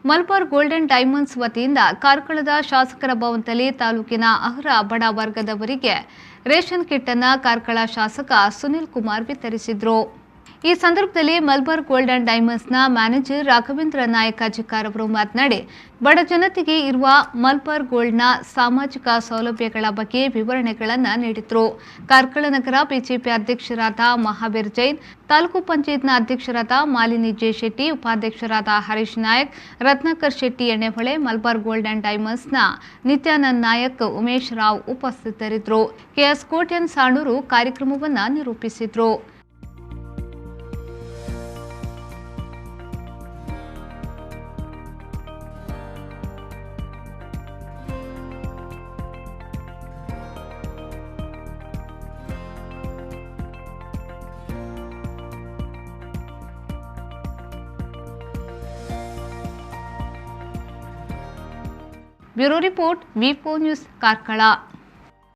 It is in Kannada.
ಮಲಬಾರ್ ಗೋಲ್ಡನ್ ಡೈಮಂಡ್ಸ್ ವತಿಯಿಂದ ಕಾರ್ಕಳದ ಶಾಸಕರ ಭವನದಲ್ಲಿ ತಾಲೂಕಿನ ಅರ್ಹ ಬಡ ವರ್ಗದವರಿಗೆ ರೇಷನ್ ಕಿಟ್ ಅನ್ನು ಕಾರ್ಕಳ ಶಾಸಕ ಸುನಿಲ್ ಕುಮಾರ್ ವಿತರಿಸಿದರು. ಈ ಸಂದರ್ಭದಲ್ಲಿ ಮಲಬಾರ್ ಗೋಲ್ಡನ್ ಡೈಮಂಡ್ಸ್ನ ಮ್ಯಾನೇಜರ್ ರಾಘವೇಂದ್ರ ನಾಯಕ್ ಅಜಿಕಾರ್ ಅವರು ಮಾತನಾಡಿ, ಬಡ ಜನತೆಗೆ ಇರುವ ಮಲಬಾರ್ ಗೋಲ್ಡ್ನ ಸಾಮಾಜಿಕ ಸೌಲಭ್ಯಗಳ ಬಗ್ಗೆ ವಿವರಣೆಗಳನ್ನು ನೀಡಿದರು. ಕಾರ್ಕಳ ನಗರ ಬಿಜೆಪಿ ಅಧ್ಯಕ್ಷರಾದ ಮಹಾವೀರ್ ಜೈನ್, ತಾಲೂಕು ಪಂಚಾಯತ್ನ ಅಧ್ಯಕ್ಷರಾದ ಮಾಲಿನಿ ಜೆ ಶೆಟ್ಟಿ, ಉಪಾಧ್ಯಕ್ಷರಾದ ಹರೀಶ್ ನಾಯಕ್, ರತ್ನಾಕರ್ ಶೆಟ್ಟಿ ಎಣ್ಣೆಹೊಳೆ, ಮಲಬಾರ್ ಗೋಲ್ಡನ್ ಡೈಮಂಡ್ಸ್ನ ನಿತ್ಯಾನಂದ್ ನಾಯಕ್, ಉಮೇಶ್ ರಾವ್ ಉಪಸ್ಥಿತರಿದ್ದರು. ಕೆಎಸ್ ಕೋಟ್ಯನ್ ಸಾಣೂರು ಕಾರ್ಯಕ್ರಮವನ್ನು ನಿರೂಪಿಸಿದರು. ब्यूरो रिपोर्ट वी4 न्यूज़ कार्कಳ।